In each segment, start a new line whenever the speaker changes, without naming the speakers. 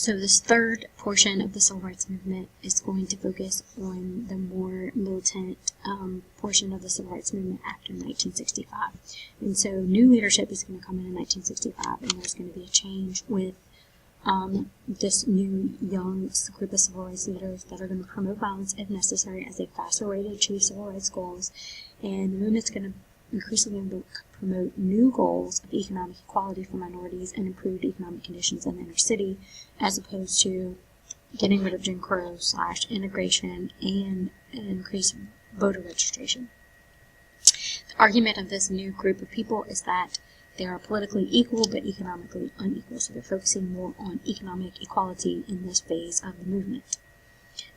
So this third portion of the civil rights movement is going to focus on the more militant portion of the civil rights movement after 1965. And so new leadership is going to come in 1965, and there's going to be a change with this new young group of civil rights leaders that are going to promote violence if necessary as a faster way to achieve civil rights goals. And the movement's going to increasingly promote new goals of economic equality for minorities and improved economic conditions in the inner city, as opposed to getting rid of Jim Crow / integration and increased voter registration. The argument of this new group of people is that they are politically equal but economically unequal, so they're focusing more on economic equality in this phase of the movement.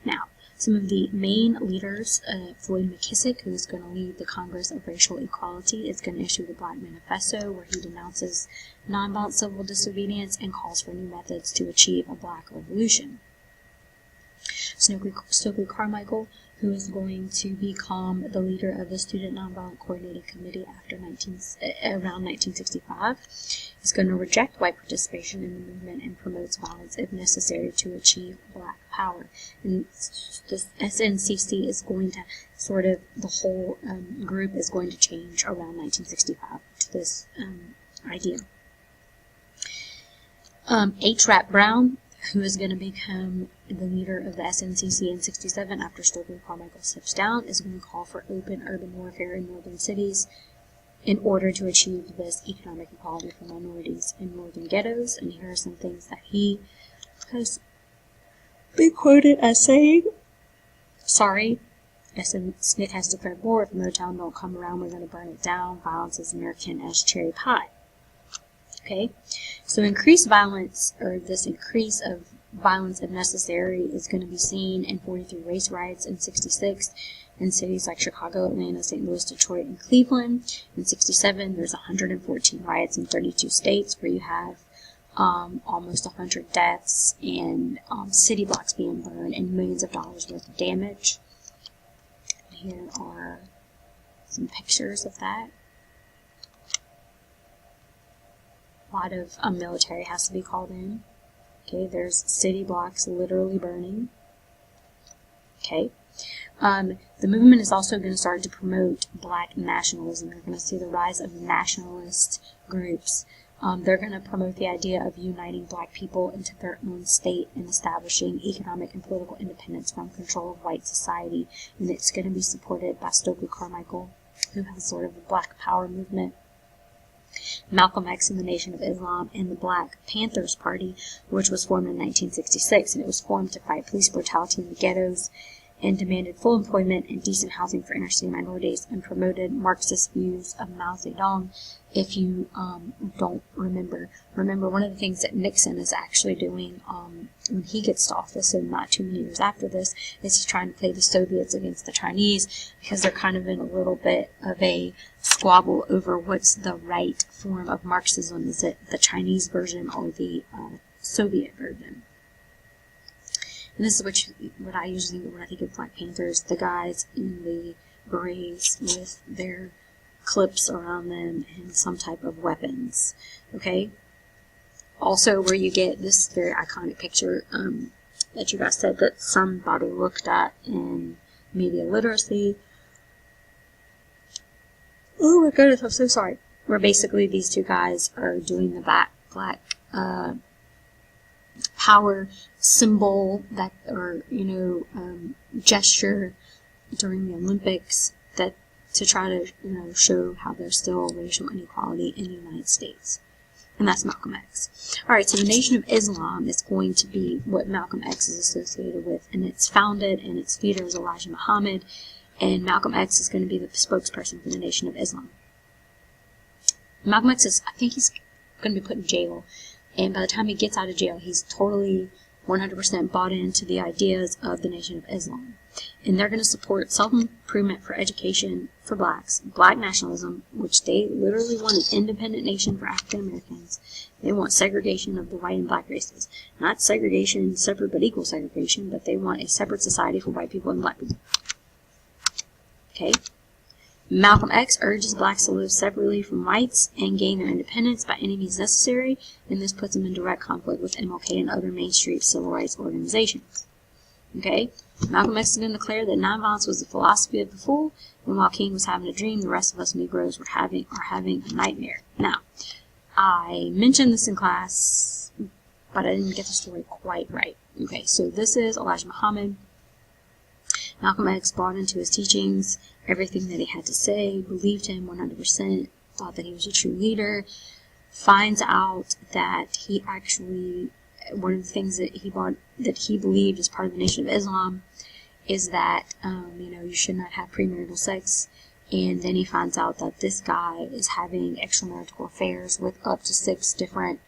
Now, some of the main leaders, Floyd McKissick, who is going to lead the Congress of Racial Equality, is going to issue the Black Manifesto, where he denounces nonviolent civil disobedience and calls for new methods to achieve a Black revolution. Stokely Carmichael, who is going to become the leader of the Student Nonviolent Coordinating Committee after around 1965, is going to reject white participation in the movement and promotes violence if necessary to achieve Black power. And the SNCC is going to the whole group is going to change around 1965 to this idea. H. Rap Brown, who is going to become the leader of the SNCC in 1967 after Stokely Carmichael steps down, is going to call for open urban warfare in northern cities in order to achieve this economic equality for minorities in northern ghettos. And here are some things that he has been quoted as saying. Sorry, SNCC has declared war. If Motown don't come around, we're going to burn it down. Violence is American as cherry pie. Okay, so increased violence, or this increase of violence if necessary, is going to be seen in 43 race riots in 1966 in cities like Chicago, Atlanta, St. Louis, Detroit, and Cleveland. In 1967, there's 114 riots in 32 states where you have almost 100 deaths and city blocks being burned and millions of dollars worth of damage. Here are some pictures of that. A lot of military has to be called in. Okay, there's city blocks literally burning. Okay, the movement is also going to start to promote Black nationalism. You're going to see the rise of nationalist groups. They're going to promote the idea of uniting Black people into their own state and establishing economic and political independence from control of white society. And it's going to be supported by Stokely Carmichael, who has sort of a Black power movement. Malcolm X and the Nation of Islam, and the Black Panthers Party, which was formed in 1966, and it was formed to fight police brutality in the ghettos and demanded full employment and decent housing for inner-city minorities, and promoted Marxist views of Mao Zedong. If you don't remember one of the things that Nixon is actually doing when he gets to office, so not too many years after this, is he's trying to play the Soviets against the Chinese, because they're kind of in a little bit of a squabble over what's the right form of Marxism. Is it the Chinese version or the Soviet version? And this is what I usually think when I think of Black Panthers, the guys in the berets with their clips around them and some type of weapons. Okay? Also, where you get this very iconic picture that you guys said that somebody looked at in media literacy. Oh my goodness, I'm so sorry. Where basically these two guys are doing the Black power symbol that, or gesture during the Olympics, that to try to show how there's still racial inequality in the United States. And that's Malcolm X. Alright, so the Nation of Islam is going to be what Malcolm X is associated with, and it's founded, and its leader is Elijah Muhammad, and Malcolm X is going to be the spokesperson for the Nation of Islam. Malcolm X I think he's going to be put in jail, and by the time he gets out of jail, he's totally 100% bought into the ideas of the Nation of Islam. And they're going to support self-improvement for education for blacks, Black nationalism, which they literally want an independent nation for African Americans. They want segregation of the white and Black races. Not segregation, separate but equal segregation, but they want a separate society for white people and Black people. Okay? Malcolm X urges blacks to live separately from whites and gain their independence by any means necessary, and this puts him in direct conflict with MLK and other mainstream civil rights organizations. Okay? Malcolm X then declared that nonviolence was the philosophy of the fool, and while King was having a dream, the rest of us Negroes are having a nightmare. Now, I mentioned this in class, but I didn't get the story quite right. Okay, so this is Elijah Muhammad. Malcolm X bought into his teachings, everything that he had to say, believed him 100%, thought that he was a true leader, finds out that he actually, one of the things that he believed as part of the Nation of Islam is that, you should not have premarital sex, and then he finds out that this guy is having extramarital affairs with up to 6 different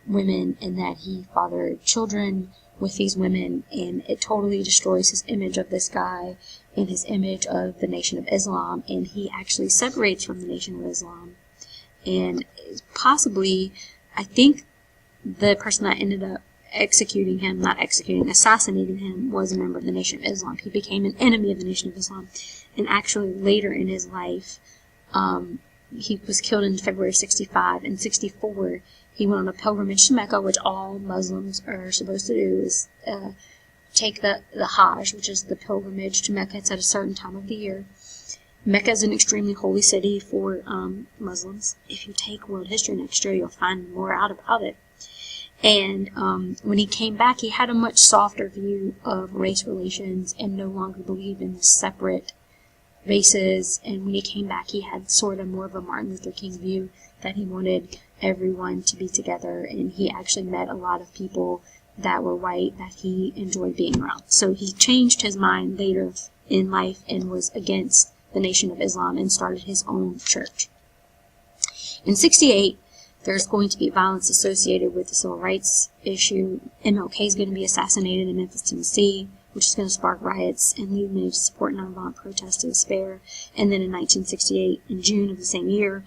women, and that he fathered children with these women, and it totally destroys his image of this guy and his image of the Nation of Islam, and he actually separates from the Nation of Islam. And possibly, I think the person that ended up assassinating him was a member of the Nation of Islam. He became an enemy of the Nation of Islam, and actually later in his life, he was killed in February of 65. In 64, he went on a pilgrimage to Mecca, which all Muslims are supposed to do, is take the Hajj, which is the pilgrimage to Mecca. It's at a certain time of the year. Mecca is an extremely holy city for Muslims. If you take world history next year, you'll find more out about it. And when he came back, he had a much softer view of race relations and no longer believed in the separate races. And when he came back, he had sort of more of a Martin Luther King view, that he wanted everyone to be together, and he actually met a lot of people that were white that he enjoyed being around. So he changed his mind later in life and was against the Nation of Islam and started his own church. In 68, there's going to be violence associated with the civil rights issue. MLK is going to be assassinated in Memphis, Tennessee, which is going to spark riots and lead many to support nonviolent protests to despair. And then in 1968, in June of the same year,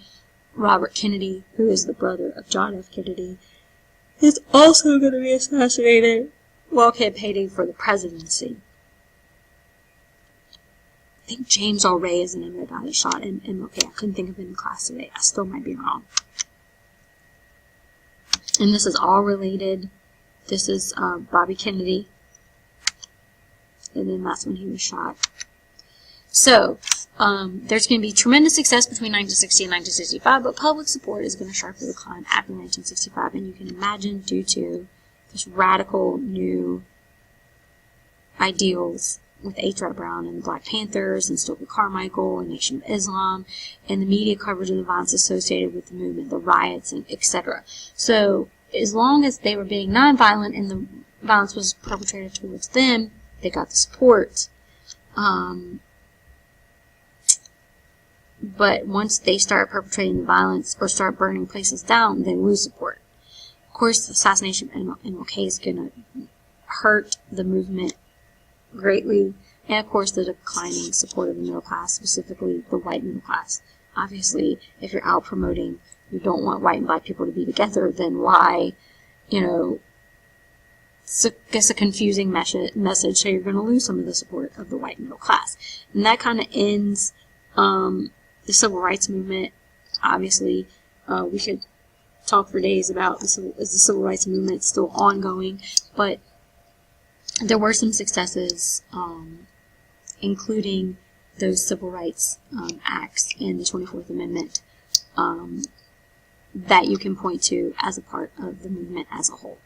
Robert Kennedy, who is the brother of John F. Kennedy, is also going to be assassinated while campaigning for the presidency. I think James L. Ray is the name of the guy that shot MLK. I couldn't think of it in class today. I still might be wrong. And this is all related. This is Bobby Kennedy. And then that's when he was shot. So, there's going to be tremendous success between 1960 and 1965, but public support is going to sharply decline after 1965, and you can imagine due to this radical new ideals with H. Rap Brown and the Black Panthers and Stokely Carmichael and Nation of Islam and the media coverage of the violence associated with the movement, the riots, and etc. So, as long as they were being nonviolent and the violence was perpetrated towards them, they got the support. But once they start perpetrating the violence or start burning places down, they lose support. Of course, the assassination of MLK is going to hurt the movement greatly, and of course the declining support of the middle class, specifically the white middle class. Obviously, if you're out promoting you don't want white and black people to be together, then why, it's a confusing message, so you're going to lose some of the support of the white middle class. And that kind of ends the civil rights movement. Obviously, we could talk for days about is the civil rights movement still ongoing, but there were some successes, including those civil rights acts and the 24th Amendment that you can point to as a part of the movement as a whole.